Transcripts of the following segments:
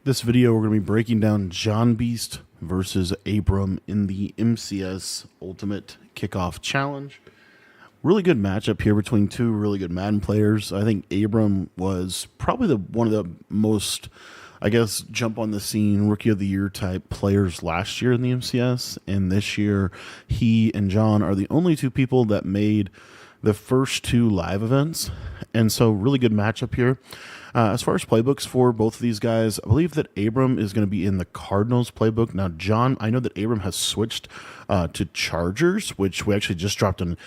This video, we're going to be breaking down Jonbeast versus Abram in the MCS Ultimate Kickoff Challenge. Really good matchup here between two really good Madden players. I think Abram was probably one of the most, jump on the scene, rookie of the year type players last year in the MCS. And this year, he and John are the only two people that made the first two live events. And so, really good matchup here. As far as playbooks for both of these guys, I believe that Abram is going to be in the Cardinals playbook. Now, John, I know that Abram has switched to Chargers, which we actually just dropped an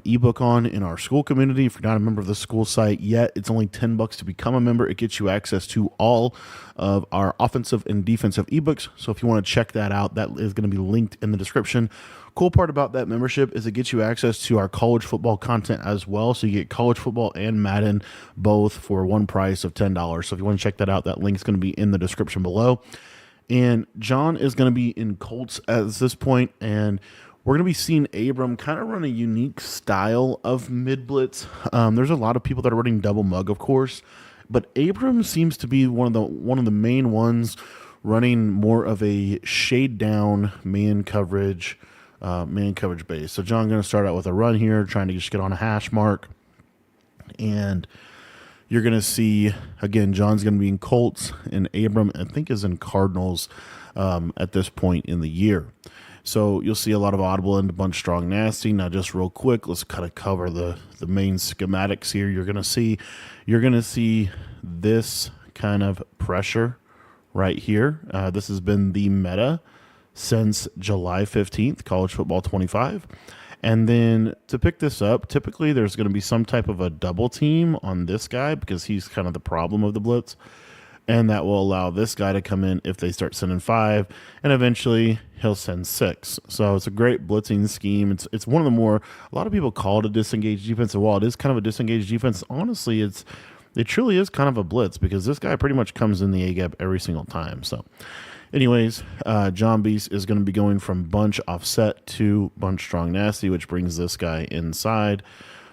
ebook on in our school community. If you're not a member of the school site yet, it's only $10 to become a member. It gets you access to all of our offensive and defensive ebooks. So if you want to check that out, that is going to be linked in the description. Cool part about that membership is it gets you access to our college football content as well. So you get college football and Madden both for one price of $10. So if you want to check that out, that link is going to be in the description below. And John is going to be in Colts at this point, and we're going to be seeing Abram kind of run a unique style of mid blitz. There's a lot of people that are running double mug, of course, but Abram seems to be one of the main ones running more of a shade down man coverage base. So John going to start out with a run here, trying to just get on a hash mark. And you're going to see, again, John's going to be in Colts, and Abram, I think, is in Cardinals at this point in the year. So you'll see a lot of audible and a bunch strong nasty. Now, just real quick, let's kind of cover the main schematics here. You're going to see this kind of pressure right here. This has been the meta since July 15th, College Football 25. And then to pick this up, typically there's going to be some type of a double team on this guy because he's kind of the problem of the blitz. And that will allow this guy to come in if they start sending 5, and eventually he'll send 6. So it's a great blitzing scheme. It's one of the more, a lot of people call it a disengaged defense. And while it is kind of a disengaged defense, honestly, it truly is kind of a blitz because this guy pretty much comes in the A-gap every single time. So anyways, Jonbeast is going to be going from bunch offset to bunch strong nasty, which brings this guy inside.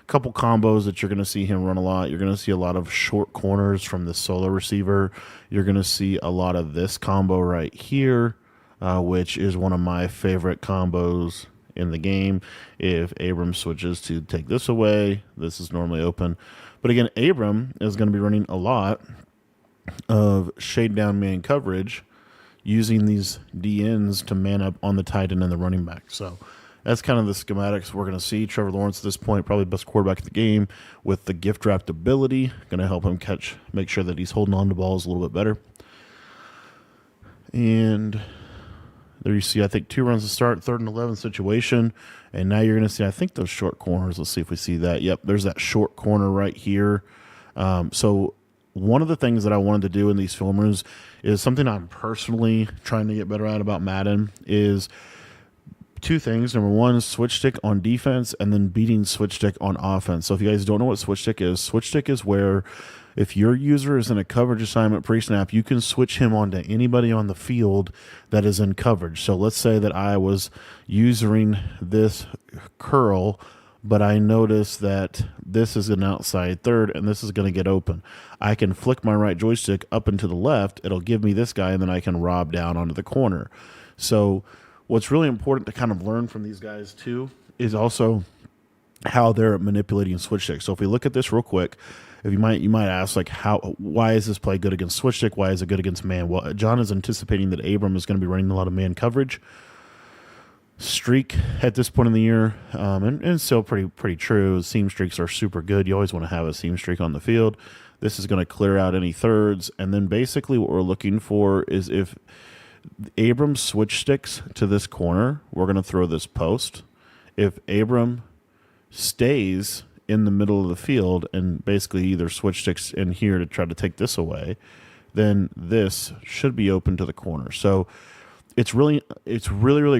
A couple combos that you're going to see him run a lot. You're going to see a lot of short corners from the solo receiver. You're going to see a lot of this combo right here, which is one of my favorite combos in the game. If Abram switches to take this away, this is normally open. But again, Abram is going to be running a lot of shade down man coverage, using these DNs to man up on the tight end and the running back. So that's kind of the schematics we're going to see. Trevor Lawrence at this point, probably best quarterback in the game with the gift wrapped ability. Going to help him make sure that he's holding on to balls a little bit better. And there you see, I think 2 runs to start, 3rd and 11 situation. And now you're going to see, I think, those short corners. Let's see if we see that. Yep, there's that short corner right here. So one of the things that I wanted to do in these filmers is something I'm personally trying to get better at about Madden is 2 things. Number 1 is switch stick on defense, and then beating switch stick on offense. So if you guys don't know what switch stick is where if your user is in a coverage assignment pre-snap, you can switch him onto anybody on the field that is in coverage. So let's say that I was using this curl, but I notice that this is an outside third and this is going to get open. I can flick my right joystick up and to the left. It'll give me this guy, and then I can rob down onto the corner. So what's really important to kind of learn from these guys too is also how they're manipulating switch stick. So if we look at this real quick, if you might ask, like, why is this play good against switch stick? Why is it good against man? Well, John is anticipating that Abram is going to be running a lot of man coverage. Streak at this point in the year, and still pretty true. Seam streaks are super good. You always want to have a seam streak on the field. This is going to clear out any thirds, and then basically what we're looking for is if Abram switch sticks to this corner, we're going to throw this post. If Abram stays in the middle of the field and basically either switch sticks in here to try to take this away, then this should be open to the corner. So it's really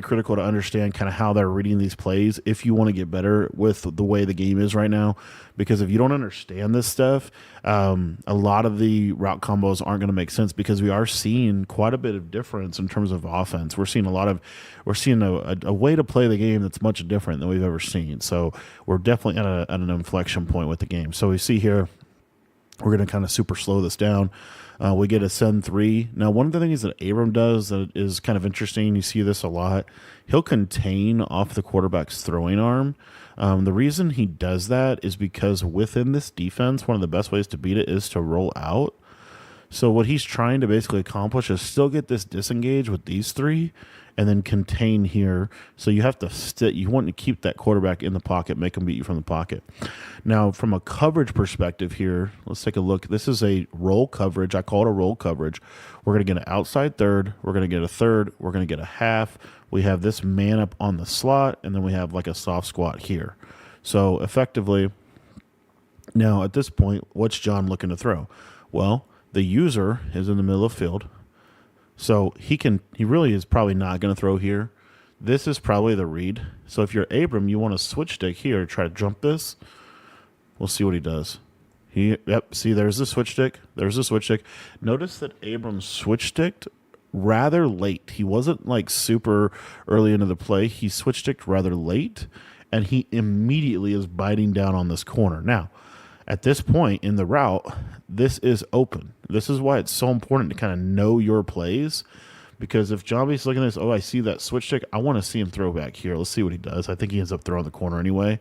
critical to understand kind of how they're reading these plays if you want to get better with the way the game is right now. Because if you don't understand this stuff, a lot of the route combos aren't going to make sense because we are seeing quite a bit of difference in terms of offense. We're seeing a way to play the game that's much different than we've ever seen. So we're definitely at an inflection point with the game. So we see here We're going to kind of super slow this down. We get a send 3. Now, one of the things that Abram does that is kind of interesting, you see this a lot, he'll contain off the quarterback's throwing arm. The reason he does that is because within this defense, one of the best ways to beat it is to roll out. So what he's trying to basically accomplish is still get this disengage with these 3 and then contain here. So you have to you want to keep that quarterback in the pocket, make him beat you from the pocket. Now, from a coverage perspective here, let's take a look. This is a roll coverage. I call it a roll coverage. We're going to get an outside third. We're going to get a third. We're going to get a half. We have this man up on the slot, and then we have like a soft squat here. So effectively, now at this point, what's John looking to throw? Well, the user is in the middle of the field. So he really is probably not going to throw here. This is probably the read. So if you're Abram, you want to switch stick here to try to jump this. We'll see what he does. See, there's the switch stick. There's the switch stick. Notice that Abram switch sticked rather late. He wasn't like super early into the play. He switch sticked rather late, and he immediately is biting down on this corner. Now, at this point in the route, this is open. This is why it's so important to kind of know your plays, because if Jonbeast's looking at this, oh, I see that switch stick, I want to see him throw back here. Let's see what he does. I think he ends up throwing the corner anyway,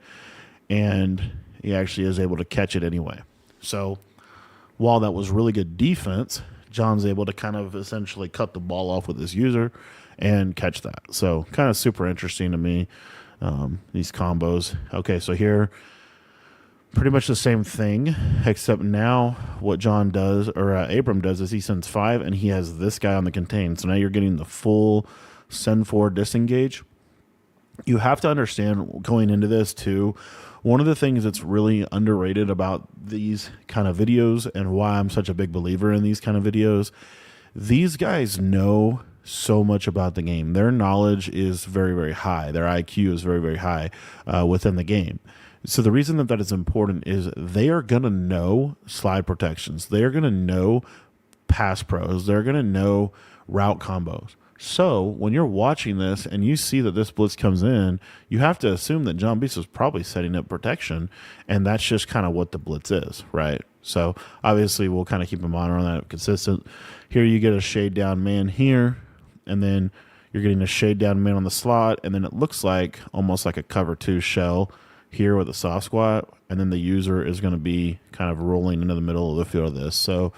and he actually is able to catch it anyway. So while that was really good defense, John's able to kind of essentially cut the ball off with his user and catch that. So kind of super interesting to me, these combos. Okay, so here, pretty much the same thing, except now what John does, or Abram does, is he sends 5, and he has this guy on the contain. So now you're getting the full send 4 disengage. You have to understand going into this too, one of the things that's really underrated about these kind of videos and why I'm such a big believer in these kind of videos, these guys know so much about the game. Their knowledge is very, very high. Their IQ is very, very high within the game. So the reason that is important is they are going to know slide protections. They are going to know pass pros. They're going to know route combos. So when you're watching this and you see that this blitz comes in, you have to assume that Jonbeast is probably setting up protection, and that's just kind of what the blitz is, right? So obviously we'll kind of keep a monitor on that consistent. Here you get a shade down man here, and then you're getting a shade down man on the slot, and then it looks like almost like a cover 2 shell here with a soft squat, and then the user is going to be kind of rolling into the middle of the field of this. So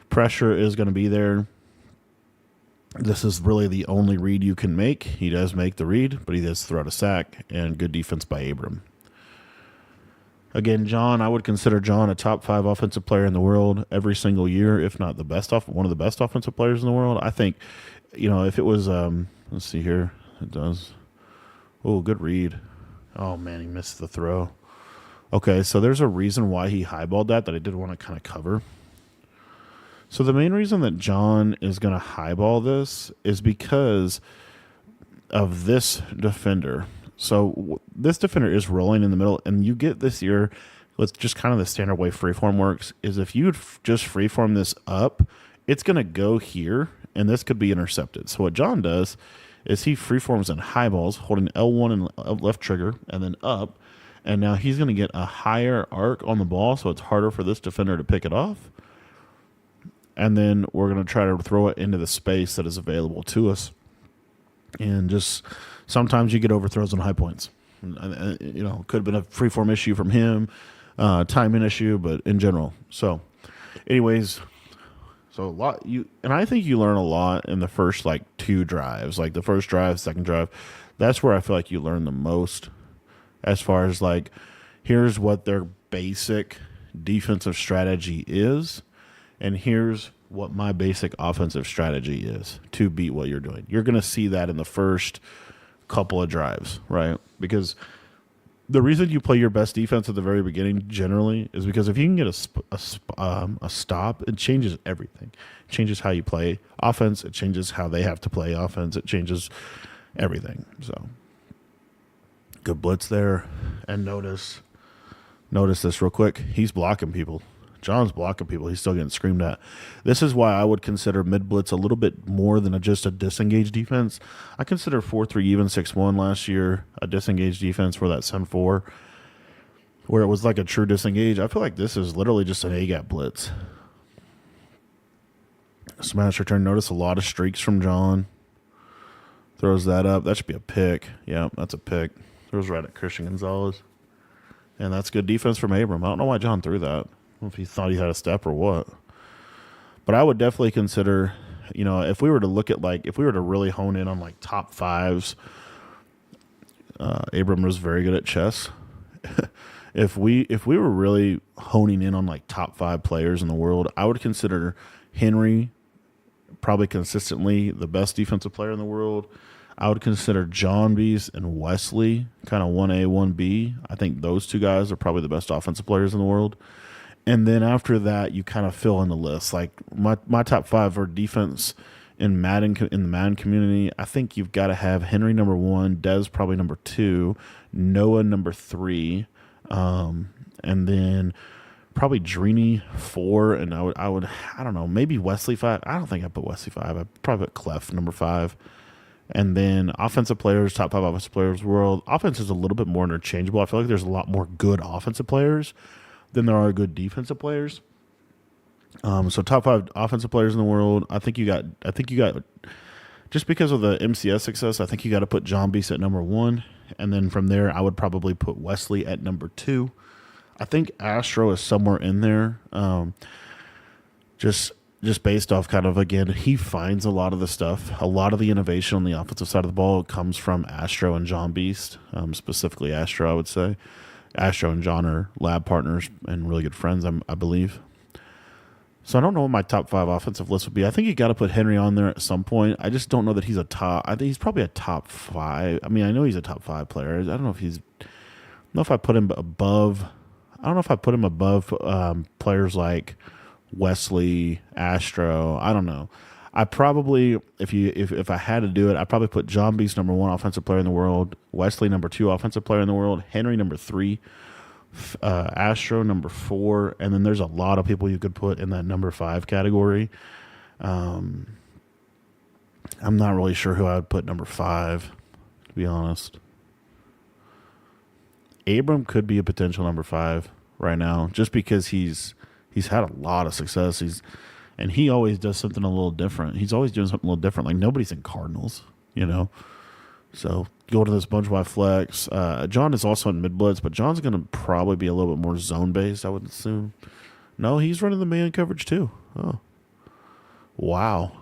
pressure is going to be there. This is really the only read you can make. He does make the read, but he does throw out a sack, and good defense by Abram. Again, John, I would consider John a top 5 offensive player in the world every single year, if not the best one of the best offensive players in the world. I think, if it was, let's see here, it does. Oh, good read. Oh man, he missed the throw. Okay, so there's a reason why he highballed that I did want to kind of cover. So the main reason that John is going to highball this is because of this defender. So this defender is rolling in the middle, and you get this here with just kind of the standard way freeform works, is if you just freeform this up, it's going to go here, and this could be intercepted. So what John does is he freeforms and highballs, holding L1 and left trigger, and then up, and now he's going to get a higher arc on the ball, so it's harder for this defender to pick it off. And then we're going to try to throw it into the space that is available to us. And just sometimes you get overthrows on high points. Could have been a freeform issue from him, timing issue, but in general. So, anyways, so a lot and I think you learn a lot in the first 2 drives, like the first drive, second drive. That's where I feel like you learn the most, as far as here's what their basic defensive strategy is. And here's what my basic offensive strategy is to beat what you're doing. You're going to see that in the first couple of drives, right? Because the reason you play your best defense at the very beginning generally is because if you can get a stop, it changes everything. It changes how you play offense. It changes how they have to play offense. It changes everything. So good blitz there. And notice this real quick. He's blocking people. John's blocking people. He's still getting screamed at. This is why I would consider mid-blitz a little bit more than just a disengaged defense. I consider 4-3 even 6-1 last year a disengaged defense for that send 4. where it was like a true disengage. I feel like this is literally just an A-gap blitz. Smash return. Notice a lot of streaks from John. Throws that up. That should be a pick. Yeah, that's a pick. Throws right at Christian Gonzalez. And that's good defense from Abram. I don't know why John threw that. I don't know if he thought he had a step or what. But I would definitely consider, if we were to look at if we were to really hone in on top fives, Abram was very good at chess. If we were really honing in on top 5 players in the world, I would consider Henry probably consistently the best defensive player in the world. I would consider Jonbeast and Wesley kind of 1A, 1B. I think those two guys are probably the best offensive players in the world. And then after that, you kind of fill in the list. Like my top 5 are defense in the Madden community. I think you've got to have Henry number 1, Dez probably number 2, Noah number 3, and then probably Drini 4, and I don't know, maybe Wesley 5. I don't think I put Wesley 5. I probably put Clef number 5. And then offensive players, top 5 offensive players world. Offense is a little bit more interchangeable. I feel like there's a lot more good offensive players than there are good defensive players. So top 5 offensive players in the world. I think you got just because of the MCS success, I think you got to put Jonbeast at number 1, and then from there I would probably put Wesley at number 2. I think Astro is somewhere in there. Just based off kind of, again, he finds a lot of the stuff. A lot of the innovation on the offensive side of the ball comes from Astro and Jonbeast, specifically Astro, I would say. Astro and John are lab partners and really good friends, I believe. So I don't know what my top 5 offensive list would be. I think you got to put Henry on there at some point. I just don't know that he's a top. I think he's probably a top 5. I mean, I know he's a top 5 player. I don't know if I put him above. I don't know if I put him above players like Wesley, Astro. I don't know. I probably, if I had to do it, I'd probably put Jonbeast number 1 offensive player in the world, Wesley number 2 offensive player in the world, Henry number 3, Astro number 4, and then there's a lot of people you could put in that number 5 category. I'm not really sure who I would put number 5, to be honest. Abram could be a potential number 5 right now, just because he's had a lot of success. And he always does something a little different. He's always doing something a little different. Like, nobody's in Cardinals, So go to this bunch wide flex. John is also in mid blitz, but John's going to probably be a little bit more zone based, I would assume. No, he's running the man coverage too. Oh, wow.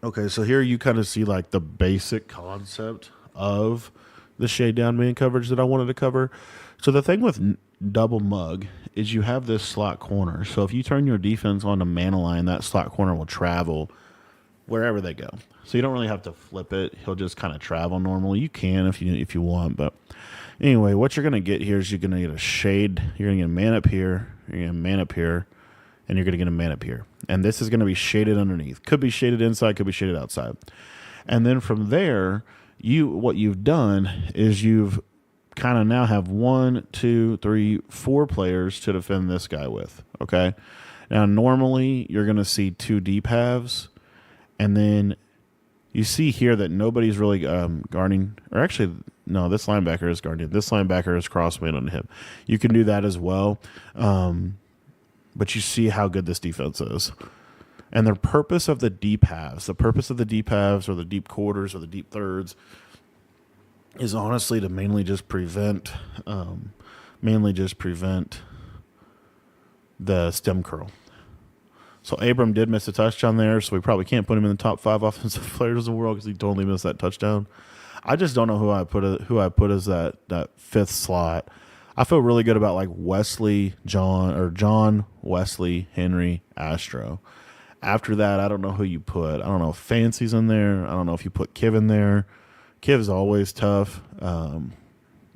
Okay, so here you kind of see the basic concept of the shade down man coverage that I wanted to cover. So the thing with double mug is you have this slot corner. So if you turn your defense on to man align, that slot corner will travel wherever they go. So you don't really have to flip it. He'll just kind of travel normally. You can if you want, but anyway, what you're going to get here is you're going to get a shade. You're going to get a man up here. You're going to get a man up here, and you're going to get a man up here. And this is going to be shaded underneath. Could be shaded inside. Could be shaded outside. And then from there, what you've done is you've kind of now have 1, 2, 3, 4 players to defend this guy with. Okay. Now, normally you're going to see 2 deep halves, and then you see here that nobody's really guarding, or actually, no, this linebacker is guarding. This linebacker is crossman on him. You can do that as well, but you see how good this defense is. And the purpose of the deep halves, or the deep quarters, or the deep thirds, is honestly to mainly just prevent the stem curl. So Abram did miss a touchdown there, so we probably can't put him in the top 5 offensive players in the world because he totally missed that touchdown. I just don't know who I put as that 5th slot. I feel really good about Wesley, John, Wesley, Henry, Astro. After that, I don't know who you put. I don't know if Fancy's in there. I don't know if you put Kiv in there. Kiv's always tough.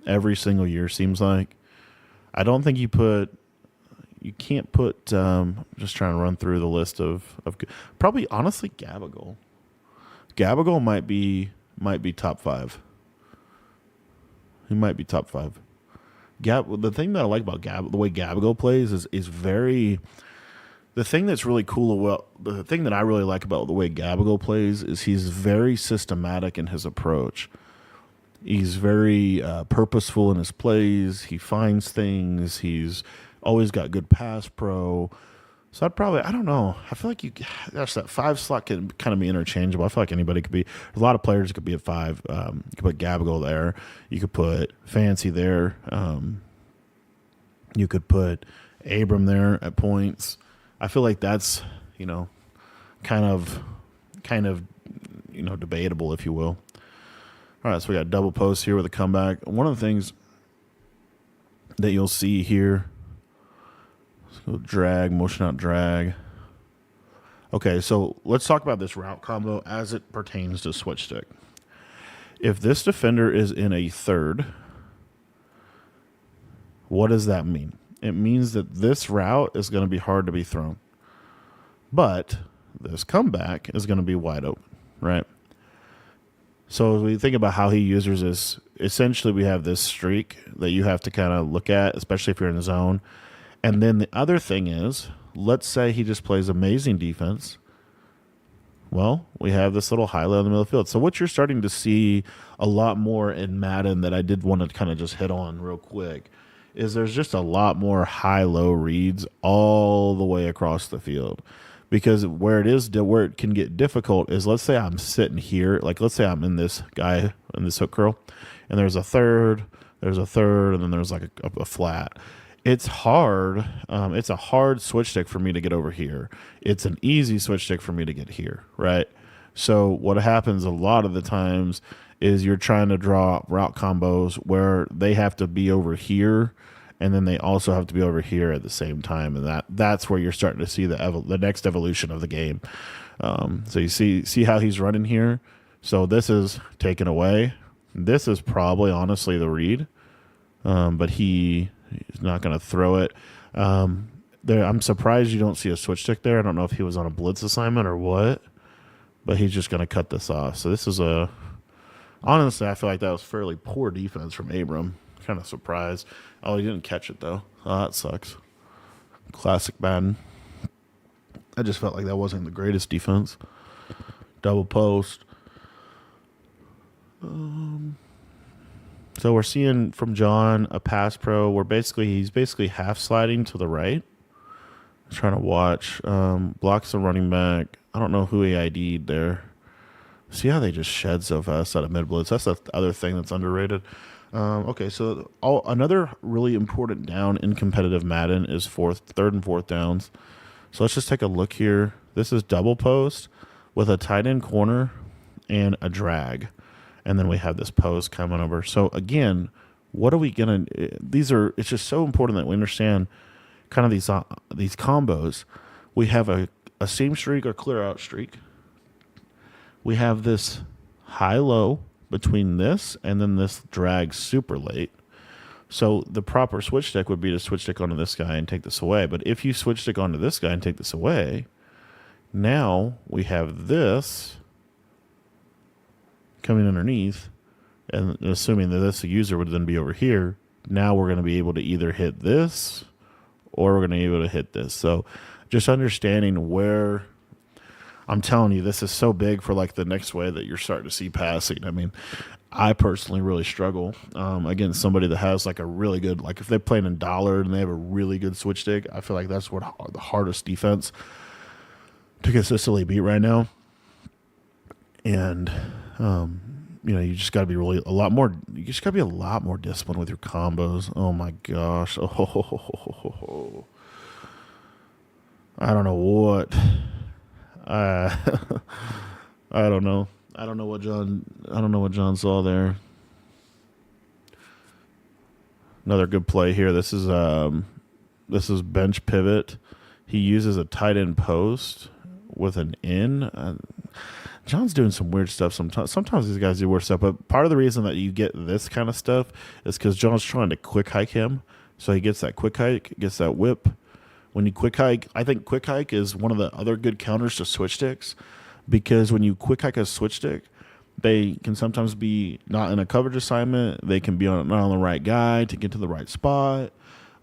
Every single year seems like. I don't think you can't put. Just trying to run through the list of probably honestly Gabagool. Gabagool might be top 5. He might be top 5. The thing that I like about the way Gabagool plays is very. The thing that's really cool, the thing that I really like about the way Gabagool plays is he's very systematic in his approach. He's very purposeful in his plays. He finds things. He's always got good pass pro. So I don't know. I feel like gosh, that five slot can kind of be interchangeable. I feel like anybody could be. There's a lot of players could be at five. You could put Gabagool there. You could put Fancy there. You could put Abram there at points. I feel like that's, kind of, debatable, if you will. All right, so we got double post here with a comeback. One of the things that you'll see here, let's go drag, motion out drag. Okay, so let's talk about this route combo as it pertains to switch stick. If this defender is in a third, what does that mean? It means that this route is going to be hard to be thrown. But this comeback is going to be wide open, right? So as we think about how he uses this, essentially we have this streak that you have to kind of look at, especially if you're in the zone. And then the other thing is, let's say he just plays amazing defense. Well, we have this little high-low in the middle of the field. So what you're starting to see a lot more in Madden that I did want to kind of just hit on real quick is there's just a lot more high-low reads all the way across the field. Because where it can get difficult is, let's say I'm sitting here, like let's say I'm in this guy in this hook curl, and there's a third, and then there's like a flat. It's hard. It's a hard switch stick for me to get over here. It's an easy switch stick for me to get here, right? So what happens a lot of the times is you're trying to draw route combos where they have to be over here, and then they also have to be over here at the same time, and that's where you're starting to see the next evolution of the game. So you see how he's running here. So this is taken away. This is probably honestly the read, but he's not going to throw it. I'm surprised you don't see a switch stick there. I don't know if he was on a blitz assignment or what, but he's just going to cut this off. So this is honestly, I feel like that was fairly poor defense from Abram. Kind of surprised. Oh, he didn't catch it though. Oh, that sucks. Classic Madden. I just felt like that wasn't the greatest defense. Double post. So we're seeing from John a pass pro where he's basically half sliding to the right. I'm trying to watch. Blocks the running back. I don't know who he ID'd there. See how they just shed so fast out of mid blitz. That's the other thing that's underrated. Okay, so another really important down in competitive Madden is third and fourth downs. So let's just take a look here. This is double post with a tight end corner and a drag. And then we have this post coming over. So again, what are we going to, it's just so important that we understand kind of these combos. We have a seam streak or clear out streak. We have this high-low between this and then this drag super late. So the proper switch stick would be to switch stick onto this guy and take this away. But if you switch stick onto this guy and take this away, now we have this coming underneath, and assuming that this user would then be over here, now we're going to be able to either hit this or we're going to be able to hit this. So just understanding where, I'm telling you, this is so big for like the next way that you're starting to see passing. I mean, I personally really struggle against somebody that has like a really good, like if they're playing in dollar and they have a really good switch stick, I feel like that's what the hardest defense to consistently beat right now. And, you just got to be you just got to be a lot more disciplined with your combos. Oh my gosh. Oh, I don't know what. I don't know. I don't know what John saw there. Another good play here. This is bench pivot. He uses a tight end post with an in. John's doing some weird stuff sometimes. Sometimes these guys do weird stuff, but part of the reason that you get this kind of stuff is because John's trying to quick hike him. So he gets that quick hike, gets that whip. When you quick hike, I think quick hike is one of the other good counters to switch sticks, because when you quick hike a switch stick, they can sometimes be not in a coverage assignment. They can be not on the right guy to get to the right spot.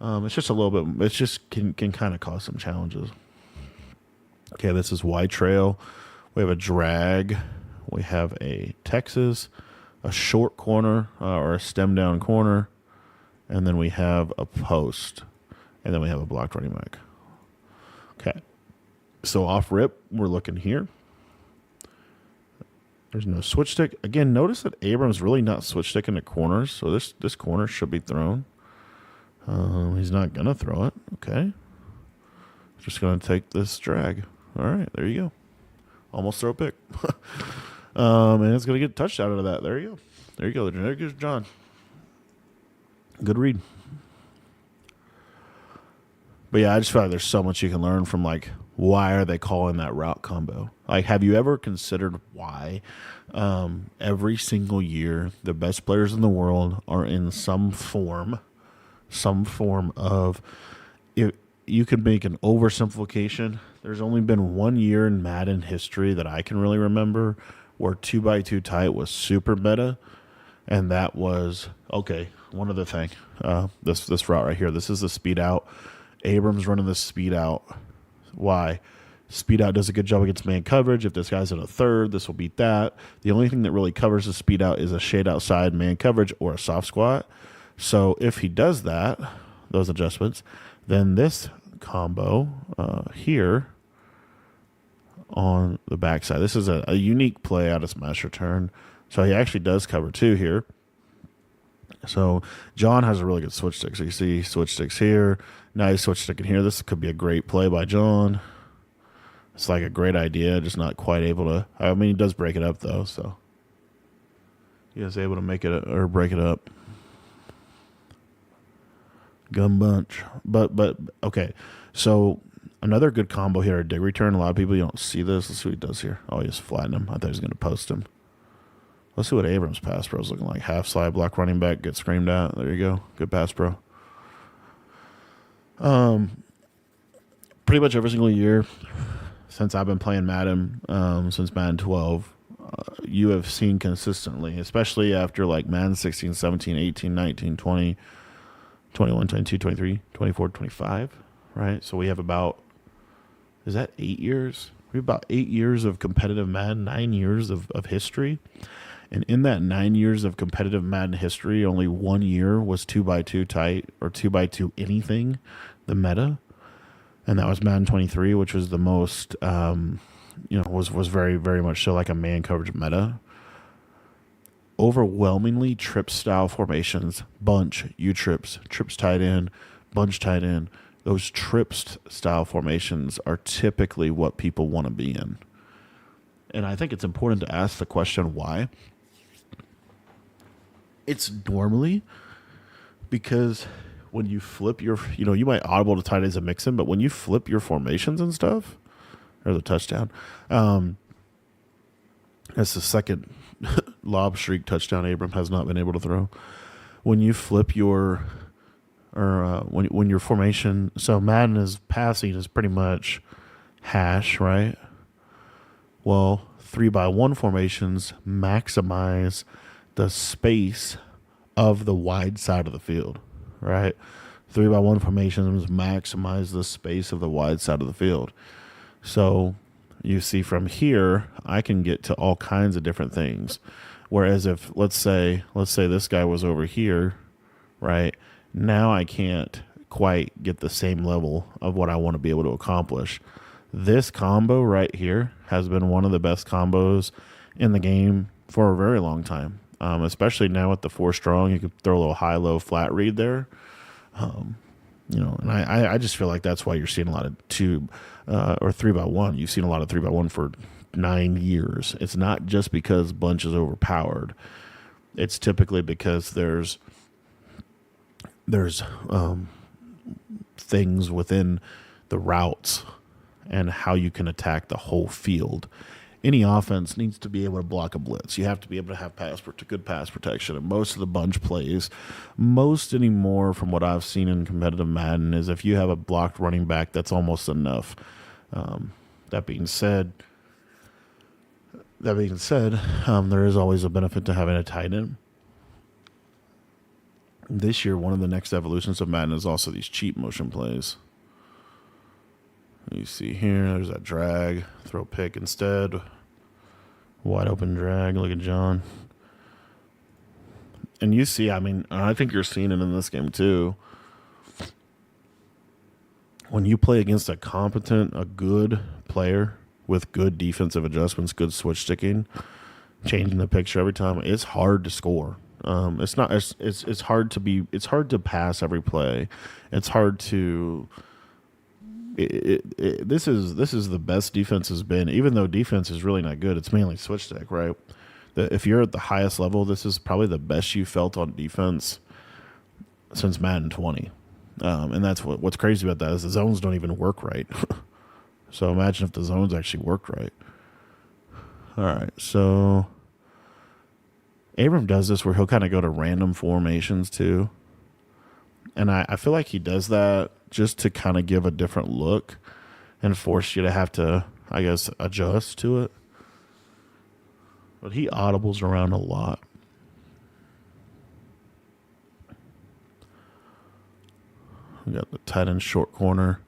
It's just a little bit. It's just can kind of cause some challenges. Okay, this is Y trail. We have a drag. We have a Texas. a short corner or a stem down corner, and then we have a post, and then we have a blocked running back. Okay. So off rip, we're looking here. There's no switch stick. Again, notice that Abram's really not switch sticking to corners, so this corner should be thrown. He's not going to throw it. Okay. Just going to take this drag. All right, there you go. Almost throw a pick. And it's going to get a touchdown out of that. There you go. There you go. There goes John. Good read. But yeah, I just feel like there's so much you can learn from, like, why are they calling that route combo? Like, have you ever considered why every single year the best players in the world are in some form of, if you could make an oversimplification, there's only been 1 year in Madden history that I can really remember where 2x2 tight was super meta, and that was, okay, one other thing. This route right here, this is the speed out. Abram's running this speed out. Why? Speed out does a good job against man coverage. If this guy's in a third, this will beat that. The only thing that really covers the speed out is a shade outside man coverage or a soft squat. So if he does that, those adjustments, then this combo here on the backside, this is a unique play out of smash return. So he actually does cover two here. So John has a really good switch stick. So you see switch sticks here. Now he's switch sticking here. This could be a great play by John. It's like a great idea, just not quite able to. I mean, he does break it up though, so he is able to make it or break it up. Gun bunch, but okay. So another good combo here, a dig return. A lot of people, you don't see this. Let's see what he does here. Oh, he just flattened him. I thought he was going to post him. Let's see what Abram's pass pro is looking like. Half slide block running back, get screamed at. There you go. Good pass pro. Pretty much every single year since I've been playing Madden, since Madden 12, you have seen consistently, especially after like Madden 16, 17, 18, 19, 20, 21, 22, 23, 24, 25, right? So we have about, is that 8 years? We have about 8 years of competitive Madden, 9 years of history. And in that 9 years of competitive Madden history, only 1 year was 2x2 tight or 2x2 anything, the meta. And that was Madden 23, which was the most, was very, very much so like a man coverage meta. Overwhelmingly trip style formations, bunch, U-trips, trips tight end, bunch tight end. Those trips style formations are typically what people want to be in. And I think it's important to ask the question why. It's normally because when you flip your, you might audible to tight ends and mix them, but when you flip your formations and stuff, there's a touchdown. That's the second lob streak touchdown Abram has not been able to throw. When you flip your, when your formation, so Madden is passing is pretty much hash, right? Well, 3x1 formations maximize the space of the wide side of the field, right? 3x1 formations maximize the space of the wide side of the field. So you see from here, I can get to all kinds of different things. Whereas if, let's say this guy was over here, right? Now I can't quite get the same level of what I want to be able to accomplish. This combo right here has been one of the best combos in the game for a very long time. Especially now with the 4 strong, you could throw a little high-low flat read there. And I just feel like that's why you're seeing a lot of 2 or 3x1. You've seen a lot of 3x1 for 9 years. It's not just because bunch is overpowered. It's typically because there's things within the routes and how you can attack the whole field. Any offense needs to be able to block a blitz. You have to be able to have good pass protection. And most of the bunch plays, most anymore from what I've seen in competitive Madden, is if you have a blocked running back, that's almost enough. That being said, there is always a benefit to having a tight end. This year, one of the next evolutions of Madden is also these cheap motion plays. You see here, there's that drag, throw pick instead. Wide open drag, look at John. and you see, I mean, I think you're seeing it in this game too. When you play against a good player with good defensive adjustments, good switch sticking, changing the picture every time, it's hard to score. It's not. It's hard to be. It's hard to pass every play. It's hard to. This is the best defense has been. Even though defense is really not good, it's mainly switch stick, right? If you're at the highest level, this is probably the best you felt on defense since Madden 20. And that's what's crazy about that is the zones don't even work right. So imagine if the zones actually worked right. All right, so Abram does this where he'll kind of go to random formations too. And I feel like he does that just to kind of give a different look and force you to have to, I guess, adjust to it. But he audibles around a lot. We got the tight end short corner.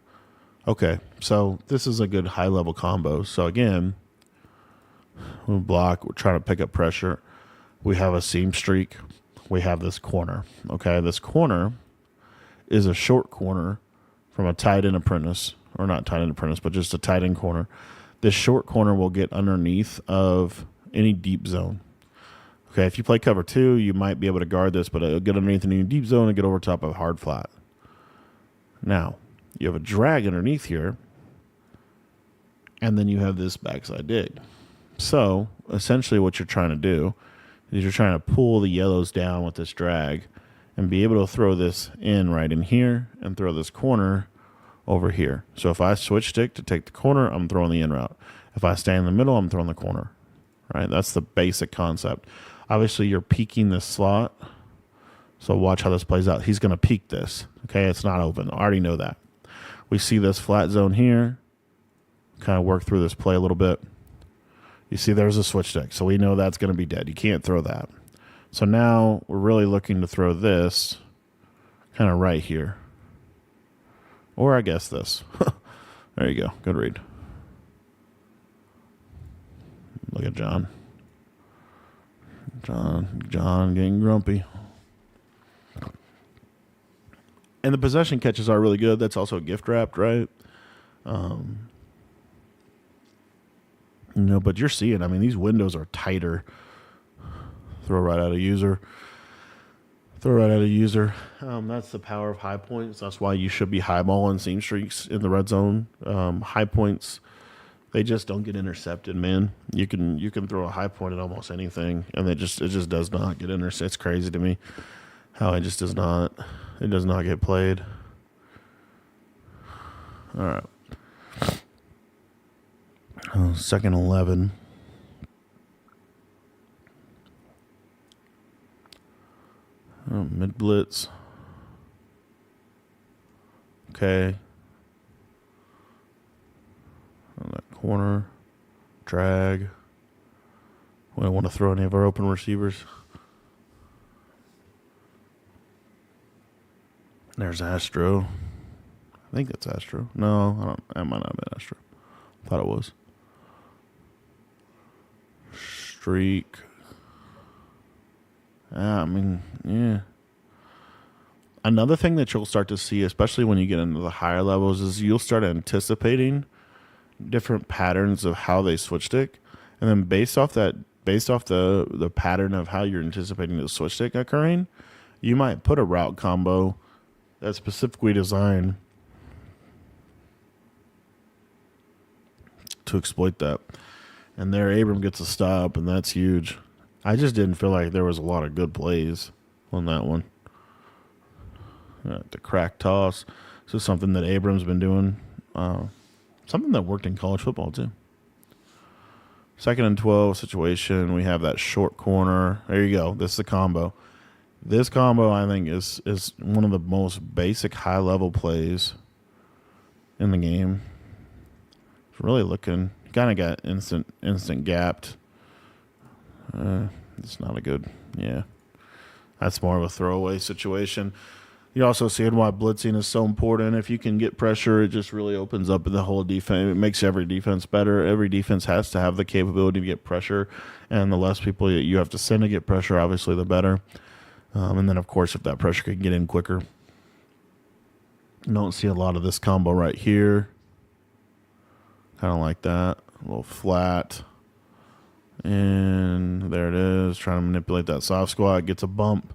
Okay, so this is a good high-level combo. So again, we block. We're trying to pick up pressure. We have a seam streak. We have this corner. Okay, this corner is a short corner from a tight end apprentice, or not tight end apprentice, but just a tight end corner. This short corner will get underneath of any deep zone. Okay, if you play cover 2, you might be able to guard this, but it'll get underneath any deep zone and get over top of hard flat. Now, you have a drag underneath here, and then you have this backside dig. So, essentially what you're trying to do is you're trying to pull the yellows down with this drag and be able to throw this in right in here and throw this corner over here. So if I switch stick to take the corner, I'm throwing the in route. If I stay in the middle, I'm throwing the corner. Right? That's the basic concept. Obviously, you're peeking this slot. So watch how this plays out. He's going to peek this. Okay, it's not open. I already know that. We see this flat zone here. Kind of work through this play a little bit. You see there's a switch stick. So we know that's going to be dead. You can't throw that. So now we're really looking to throw this kind of right here. Or I guess this. There you go. Good read. Look at John. John getting grumpy. And the possession catches are really good. That's also gift wrapped, right? But you're seeing, I mean, these windows are tighter. Throw right out of user. That's the power of high points. That's why you should be highballing seam streaks in the red zone. High points, they just don't get intercepted, man. You can throw a high point at almost anything, and it just does not get intercepted. It's crazy to me how it just does not. It does not get played. All right. Second 11. Mid blitz. Okay. On that corner. Drag. We don't want to throw any of our open receivers. There's Astro. I think that's Astro. No, I don't. That might not have been Astro. Thought it was. Streak. I mean, yeah. Another thing that you'll start to see, especially when you get into the higher levels, is you'll start anticipating different patterns of how they switch stick, and then based off the pattern of how you're anticipating the switch stick occurring, you might put a route combo that's specifically designed to exploit that. And there, Abram gets a stop, and that's huge. I just didn't feel like there was a lot of good plays on that one. The crack toss. This is something that Abram's been doing. Something that worked in college football, too. 2nd and 12 situation. We have that short corner. There you go. This is a combo. This combo, I think, is one of the most basic high-level plays in the game. It's really looking... Kind of got instant gapped. It's not a good... Yeah. That's more of a throwaway situation. You also see why blitzing is so important. If you can get pressure, it just really opens up the whole defense. It makes every defense better. Every defense has to have the capability to get pressure, and the less people you have to send to get pressure, obviously, the better. And then, of course, if that pressure could get in quicker. Don't see a lot of this combo right here. Kind of like that. A little flat. And there it is. Trying to manipulate that soft squat. Gets a bump.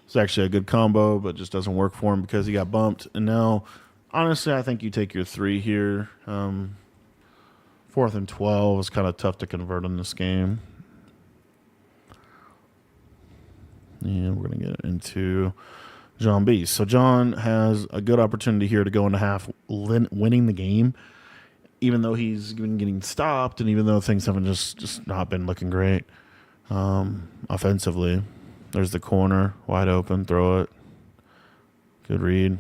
It's actually a good combo, but just doesn't work for him because he got bumped. And now, honestly, I think you take your 3 here. 4th and 12 is kind of tough to convert in this game. And we're going to get into Jonbeast. So John has a good opportunity here to go into half winning the game, even though he's been getting stopped and even though things haven't just not been looking great offensively. There's the corner, wide open, throw it. Good read.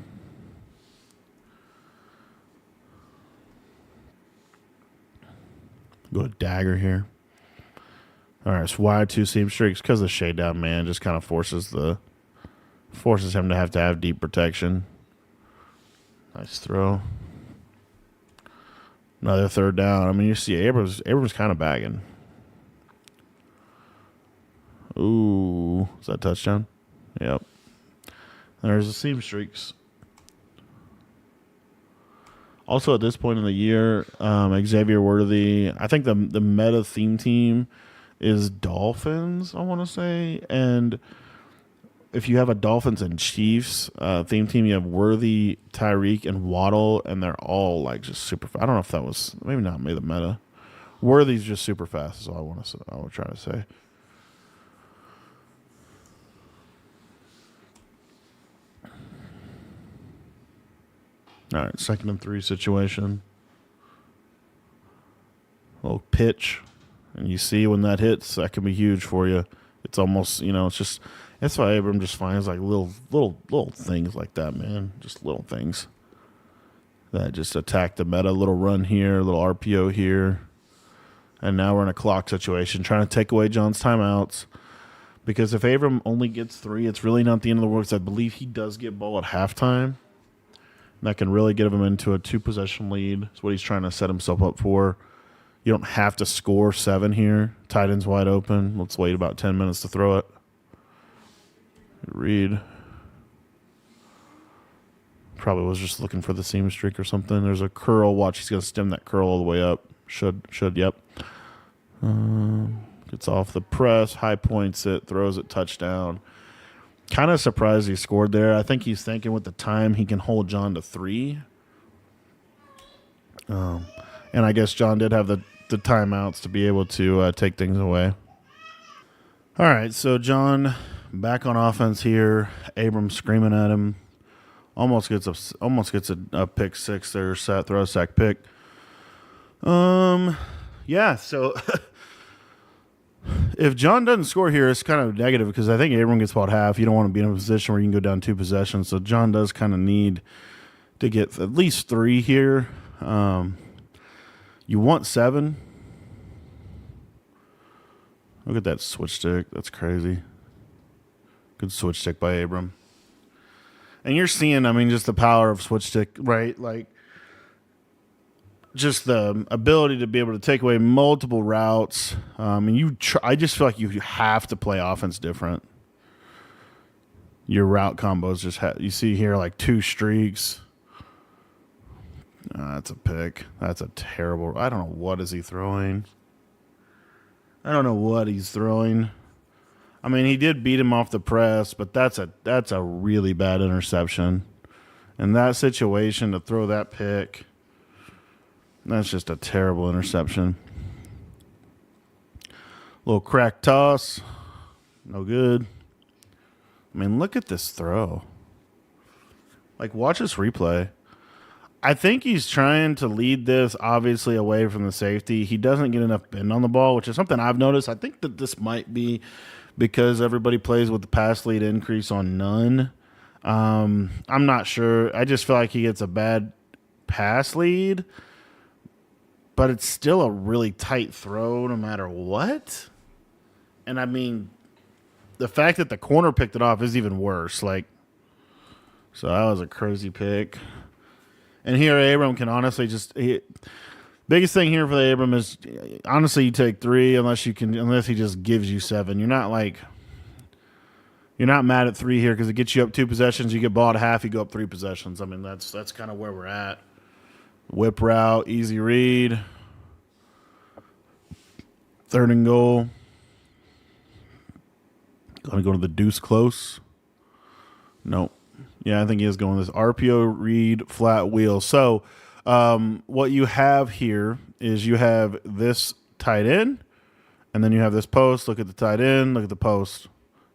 Go to dagger here. All right, so wide 2 seam streaks because the shade down man just kind of forces him to have deep protection. Nice throw. Another 3rd down. I mean, you see Abrams kind of bagging. Ooh, is that touchdown? Yep. There's the seam streaks. Also, at this point in the year, Xavier Worthy, I think the meta theme team is Dolphins, I want to say. And if you have a Dolphins and Chiefs theme team, you have Worthy, Tyreek, and Waddle, and they're all like just super fast. I don't know if that was maybe not made the meta. Worthy's just super fast is all I would try to say. All right, 2nd and 3 situation. Little pitch. And you see when that hits, that can be huge for you. It's almost, it's just, that's why Abram just finds like little things like that, man. Just little things that just attack the meta. Little run here, little RPO here. And now we're in a clock situation, trying to take away John's timeouts. Because if Abram only gets 3, it's really not the end of the world. Because I believe he does get ball at halftime. And that can really get him into a 2-possession lead. That's what he's trying to set himself up for. You don't have to score 7 here. Tight end's wide open. Let's wait about 10 minutes to throw it. Read. Probably was just looking for the seam streak or something. There's a curl. Watch, he's going to stem that curl all the way up. Should, yep. Gets off the press, high points it, throws it, touchdown. Kind of surprised he scored there. I think he's thinking with the time he can hold John to 3. And I guess John did have the timeouts to be able to take things away. All right, so John back on offense here. Abram screaming at him. Almost gets a pick 6 there. Throw a sack pick. Yeah, so if John doesn't score here, it's kind of negative because I think Abram gets about half. You don't want to be in a position where you can go down 2 possessions. So John does kind of need to get at least 3 here. You want 7. Look at that switch stick. That's crazy. Good switch stick by Abram. And you're seeing, I mean, just the power of switch stick, right? Like, just the ability to be able to take away multiple routes. And I just feel like you have to play offense different. Your route combos you see here like 2 streaks. That's a pick. That's a terrible. I don't know what is he throwing. I don't know what he's throwing. I mean, he did beat him off the press, but that's a really bad interception. In that situation, to throw that pick, that's just a terrible interception. Little crack toss. No good. I mean, look at this throw. Like, watch this replay. I think he's trying to lead this, obviously, away from the safety. He doesn't get enough bend on the ball, which is something I've noticed. I think that this might be because everybody plays with the pass lead increase on none. I'm not sure. I just feel like he gets a bad pass lead, but it's still a really tight throw no matter what. And, I mean, the fact that the corner picked it off is even worse. Like, so that was a crazy pick. And here, Abram can honestly biggest thing here for the Abram is honestly you take 3 unless he just gives you 7. You're not like You're not mad at 3 here because it gets you up 2 possessions. You get ball at half, you go up 3 possessions. I mean, that's kind of where we're at. Whip route, easy read. 3rd and goal. Going to go to the deuce close. Nope. Yeah, I think he is going this RPO read flat wheel. So what you have here is you have this tight end, and then you have this post. Look at the tight end. Look at the post.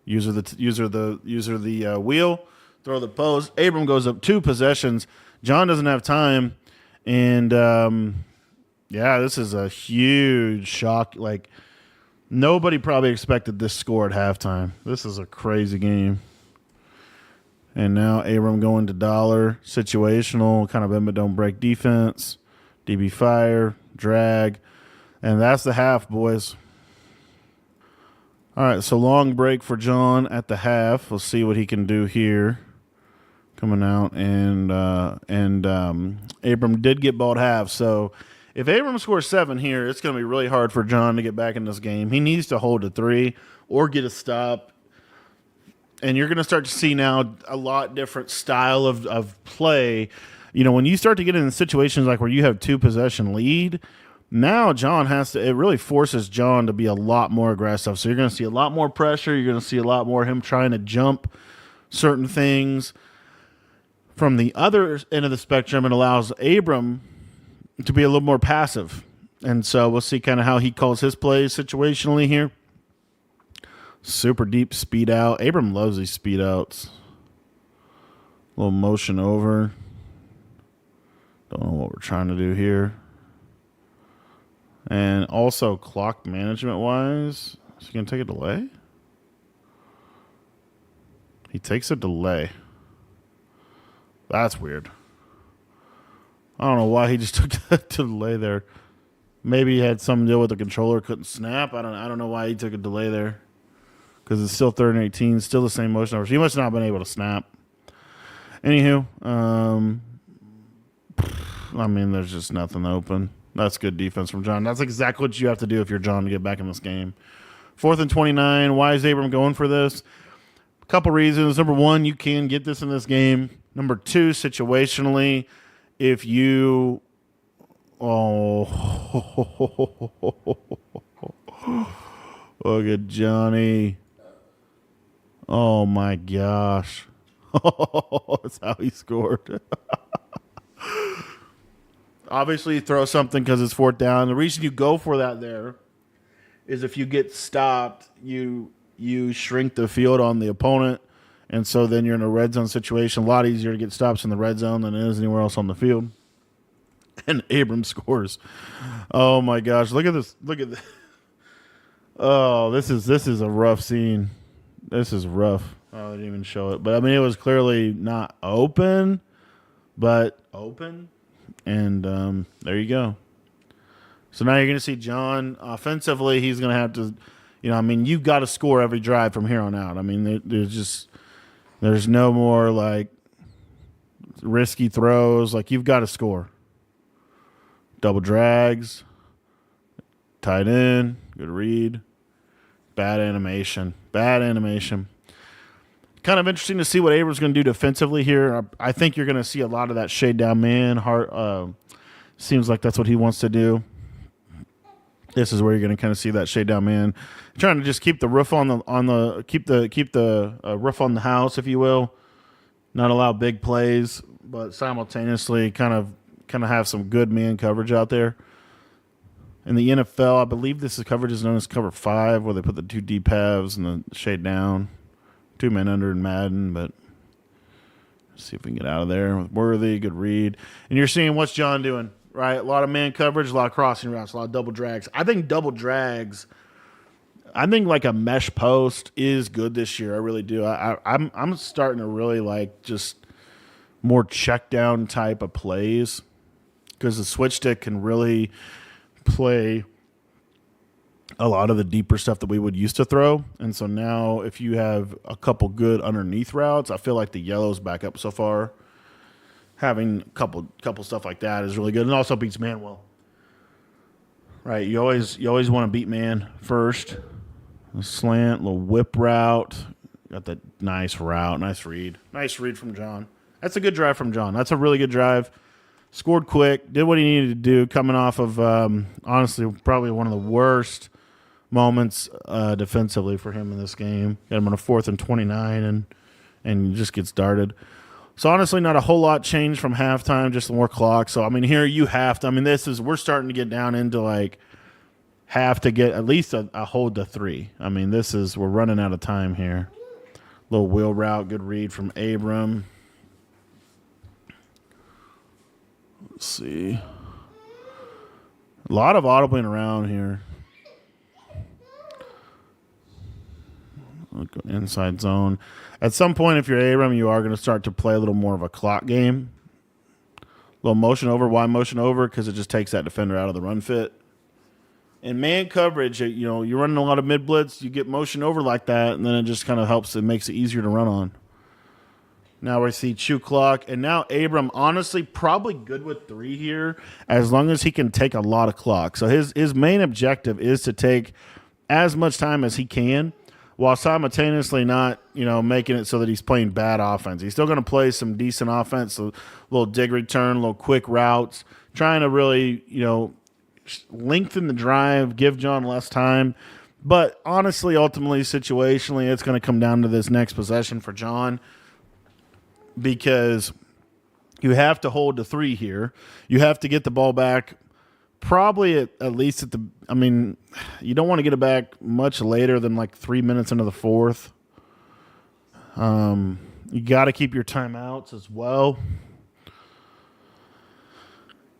User the wheel. Throw the post. Abram goes up 2 possessions. John doesn't have time, and yeah, this is a huge shock. Like nobody probably expected this score at halftime. This is a crazy game. And now Abram going to dollar, situational, kind of bend but don't break defense, DB fire, drag, and that's the half, boys. All right, so long break for John at the half. We'll see what he can do here. Coming out, and Abram did get ball at half. So if Abram scores 7 here, it's going to be really hard for John to get back in this game. He needs to hold to 3 or get a stop. And you're going to start to see now a lot different style of play. You know, when you start to get in situations like where you have 2 possession lead, now John has to, it really forces John to be a lot more aggressive. So you're going to see a lot more pressure. You're going to see a lot more him trying to jump certain things. From the other end of the spectrum, it allows Abram to be a little more passive. And so we'll see kind of how he calls his plays situationally here. Super deep speed out. Abram loves these speed outs. A little motion over. Don't know what we're trying to do here. And also clock management wise, is he going to take a delay? He takes a delay. That's weird. I don't know why he just took that delay there. Maybe he had something to do with the controller couldn't snap. I don't know why he took a delay there. Because it's still 3rd and 18, still the same motion numbers. He must not have been able to snap. Anywho, I mean, there's just nothing open. That's good defense from John. That's exactly what you have to do if you're John to get back in this game. 4th and 29. Why is Abram going for this? A couple reasons. Number 1, you can get this in this game. Number 2, situationally, if you... Oh... Look at Johnny. Oh, my gosh. That's how he scored. Obviously, you throw something because it's 4th down. The reason you go for that there is if you get stopped, you shrink the field on the opponent, and so then you're in a red zone situation. A lot easier to get stops in the red zone than it is anywhere else on the field. And Abram scores. Oh, my gosh. Look at this. Look at this. Oh, this is a rough scene. This is rough. Oh, I didn't even show it. But, I mean, it was clearly not open, but open. And there you go. So now you're going to see John offensively. He's going to have to, you've got to score every drive from here on out. I mean, there's no more, like, risky throws. Like, you've got to score. Double drags. Tight end. Good read. Bad animation. Kind of interesting to see what Abram's going to do defensively here. I think you're going to see a lot of that shade down man. Seems like that's what he wants to do. This is where you're going to kind of see that shade down man, trying to just keep the roof on the roof on the house, if you will. Not allow big plays, but simultaneously kind of have some good man coverage out there. In the NFL, I believe this coverage is known as cover 5, where they put the 2 deep halves and the shade down. 2 men under in Madden, but let's see if we can get out of there with Worthy. Good read. And you're seeing what's John doing, right? A lot of man coverage, a lot of crossing routes, a lot of double drags. I think like a mesh post is good this year. I really do. I'm starting to really like just more check down type of plays because the switch stick can really play a lot of the deeper stuff that we would used to throw. And so now if you have a couple good underneath routes, I feel like the yellow's back up so far. Having a couple stuff like that is really good. And also beats man well. Right, you always want to beat man first. A slant, little whip route. Got that nice route, nice read from John. That's a good drive from John. That's a really good drive. Scored quick, did what he needed to do, coming off of honestly probably one of the worst moments defensively for him in this game. Got him on a 4th and 29, and just get started. So honestly, not a whole lot changed from halftime, just more clock. So I mean, here you have to. I mean, we're starting to get down into like have to get at least a hold to 3. I mean, we're running out of time here. Little wheel route, good read from Abram. Let's see. A lot of audibling around here. Inside zone. At some point, if you're Abram, you are going to start to play a little more of a clock game. A little motion over. Why motion over? Because it just takes that defender out of the run fit. In man coverage, you're running a lot of mid blitz. You get motion over like that, and then it just kind of helps. It makes it easier to run on. Now we see chew clock, and now Abram, honestly, probably good with 3 here, as long as he can take a lot of clock. So his main objective is to take as much time as he can, while simultaneously not, making it so that he's playing bad offense. He's still going to play some decent offense, a little dig return, a little quick routes, trying to really, lengthen the drive, give John less time. But honestly, ultimately, situationally, it's going to come down to this next possession for John, because you have to hold to 3 here. You have to get the ball back probably at least at the – I mean, you don't want to get it back much later than like 3 minutes into the 4th. You got to keep your timeouts as well.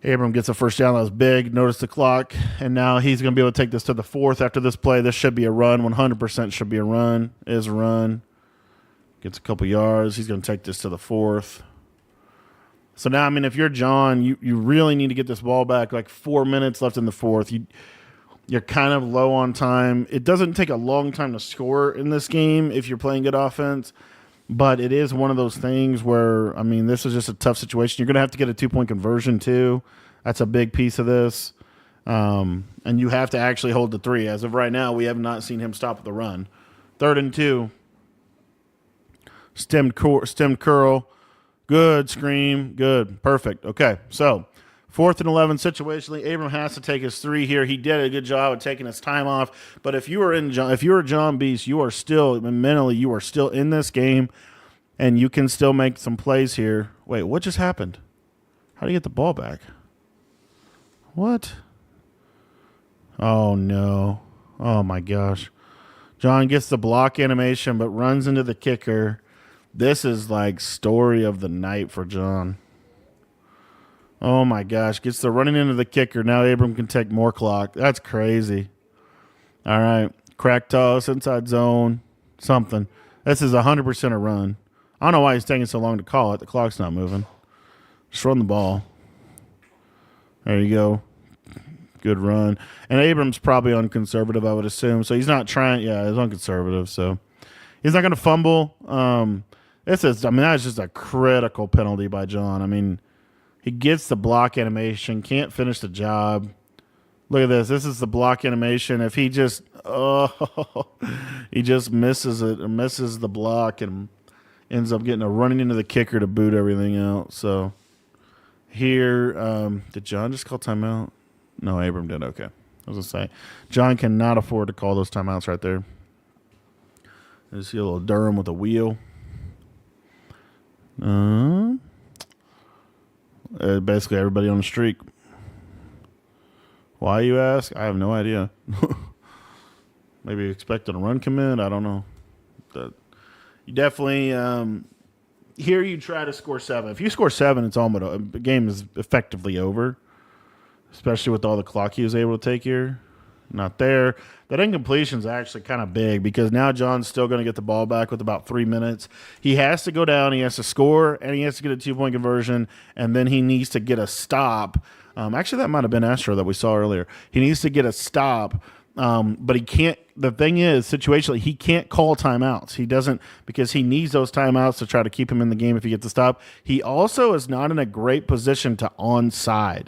Abram gets a first down. That was big. Notice the clock. And now he's going to be able to take this to the 4th after this play. This should be a run. 100% should be a run. Is a run. Gets a couple yards. He's going to take this to the 4th. So now, I mean, if you're John, you really need to get this ball back. Like 4 minutes left in the 4th. You're kind of low on time. It doesn't take a long time to score in this game if you're playing good offense. But it is one of those things where, I mean, this is just a tough situation. You're going to have to get a 2-point conversion, too. That's a big piece of this. And you have to actually hold the 3. As of right now, we have not seen him stop the run. 3rd and 2. Stem curl. Good scream. Good. Perfect. Okay. So 4th and 11 situationally, Abram has to take his 3 here. He did a good job of taking his time off. But if you are Jonbeast, you are still mentally, you are still in this game, and you can still make some plays here. Wait, what just happened? How do you get the ball back? What? Oh no. Oh my gosh. John gets the block animation, but runs into the kicker. This is like story of the night for John. Oh my gosh. Gets the running into the kicker. Now Abram can take more clock. That's crazy. All right. Crack toss, inside zone, something. This is 100% a run. I don't know why he's taking so long to call it. The clock's not moving. Just run the ball. There you go. Good run. And Abram's probably unconservative, I would assume. So he's not trying. Yeah, he's unconservative. So he's not going to fumble. That's just a critical penalty by John. I mean, he gets the block animation, can't finish the job. Look at this. This is the block animation. If he just, he just misses it or misses the block and ends up getting a running into the kicker to boot everything out. So here, did John just call timeout? No, Abram did. Okay. I was going to say, John cannot afford to call those timeouts right there. I see a little Durham with a wheel. Basically everybody on the streak. Why, you ask? I have no idea. Maybe expecting a run commit. I don't know. But you definitely here you try to score 7. If you score 7, it's almost the game is effectively over. Especially with all the clock he was able to take here. Not there. That incompletion is actually kind of big because now John's still going to get the ball back with about 3 minutes. He has to go down, he has to score, and he has to get a 2-point conversion, and then he needs to get a stop. Actually, that might have been Astro that we saw earlier. He needs to get a stop, but he can't. The thing is, situationally, he can't call timeouts. He doesn't because he needs those timeouts to try to keep him in the game if he gets the stop. He also is not in a great position to onside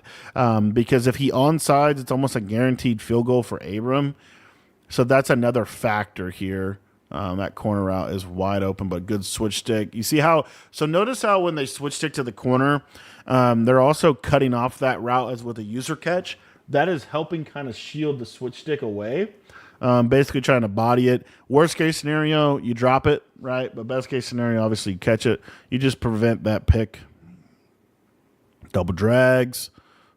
because if he onsides, it's almost a guaranteed field goal for Abram. So that's another factor here. That corner route is wide open, but good switch stick. You see how? So notice how when they switch stick to the corner, they're also cutting off that route as with a user catch. That is helping kind of shield the switch stick away. Basically trying to body it. Worst case scenario, you drop it, right? But best case scenario, obviously you catch it. You just prevent that pick. Double drags,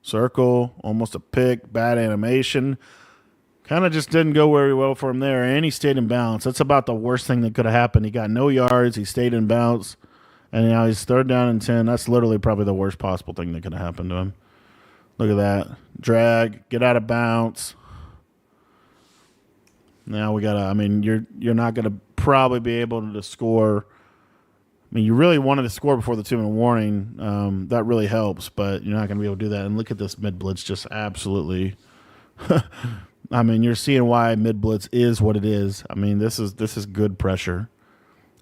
circle, almost a pick, bad animation. Kind of just didn't go very well for him there, and he stayed in bounds. That's about the worst thing that could have happened. He got no yards. He stayed in bounds, and now he's 3rd down and 10. That's literally probably the worst possible thing that could have happened to him. Look at that. Drag, get out of bounds. Now we got to, I mean, you're not going to probably be able to score. I mean, you really wanted to score before the 2-minute warning. That really helps, but you're not going to be able to do that. And look at this mid-blitz just absolutely I mean, you're seeing why mid-blitz is what it is. I mean, this is good pressure.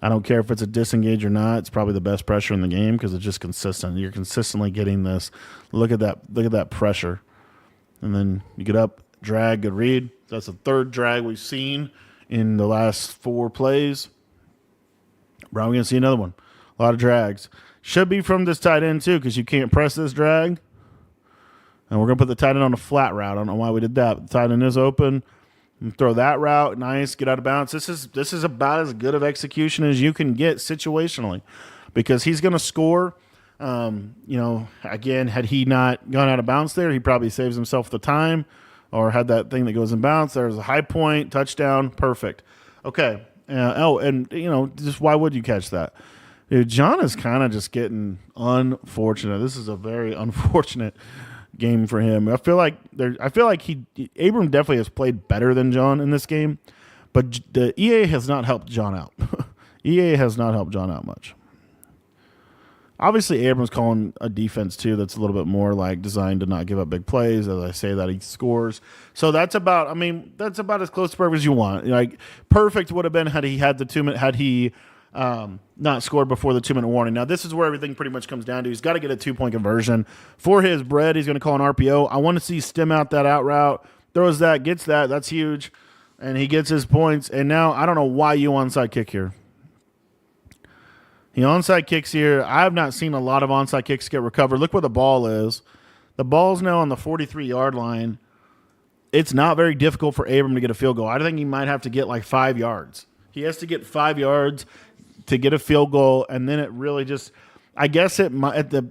I don't care if it's a disengage or not. It's probably the best pressure in the game because it's just consistent. You're consistently getting this. Look at that. Look at that pressure. And then you get up, drag, good read. That's the 3rd drag we've seen in the last 4 plays. We're going to see another one. A lot of drags. Should be from this tight end too because you can't press this drag. And we're going to put the tight end on a flat route. I don't know why we did that. The tight end is open. Throw that route. Nice. Get out of bounds. This is about as good of execution as you can get situationally because he's going to score. Again, had he not gone out of bounds there, he probably saves himself the time or had that thing that goes in bounds. There's a high point, touchdown, perfect. Okay. Just why would you catch that? Dude, John is kind of just getting unfortunate. This is a very unfortunate game for him. I feel like Abram definitely has played better than John in this game, but the EA has not helped John out. EA has not helped John out much. Obviously, Abram's calling a defense too that's a little bit more like designed to not give up big plays. As I say that, he scores. So that's about as close to perfect as you want. Like perfect would have been had he had the 2-minute had he not scored before the 2-minute warning. Now, this is where everything pretty much comes down to. He's got to get a 2-point conversion. For his bread, he's going to call an RPO. I want to see stem out that out route. Throws that, gets that. That's huge. And he gets his points. And now, I don't know why you onside kick here. He onside kicks here. I have not seen a lot of onside kicks get recovered. Look where the ball is. The ball's now on the 43-yard line. It's not very difficult for Abram to get a field goal. I think he might have to get like 5 yards. He has to get 5 yards to get a field goal, and then it really just, I guess it might at the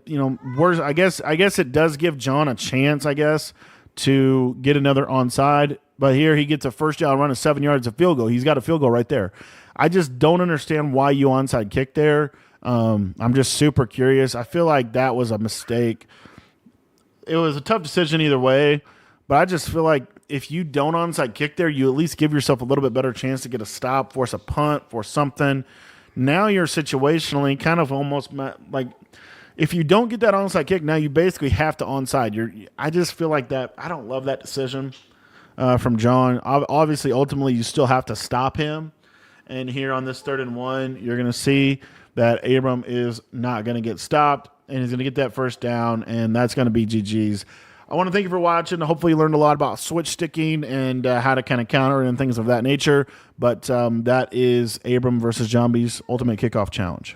worst. I guess it does give John a chance, I guess, to get another onside. But here he gets a first down run of 7 yards of field goal. He's got a field goal right there. I just don't understand why you onside kick there. I'm just super curious. I feel like that was a mistake. It was a tough decision either way, but I just feel like if you don't onside kick there, you at least give yourself a little bit better chance to get a stop, force a punt, force something. Now you're situationally kind of almost like if you don't get that onside kick, now you basically have to onside. I just feel like that. I don't love that decision from John. Obviously, ultimately, you still have to stop him. And here on this 3rd and 1, you're going to see that Abram is not going to get stopped, and he's going to get that first down, and that's going to be GG's. I want to thank you for watching. Hopefully you learned a lot about switch sticking and how to kind of counter and things of that nature. But that is Abram versus Jonbeast Ultimate Kickoff Challenge.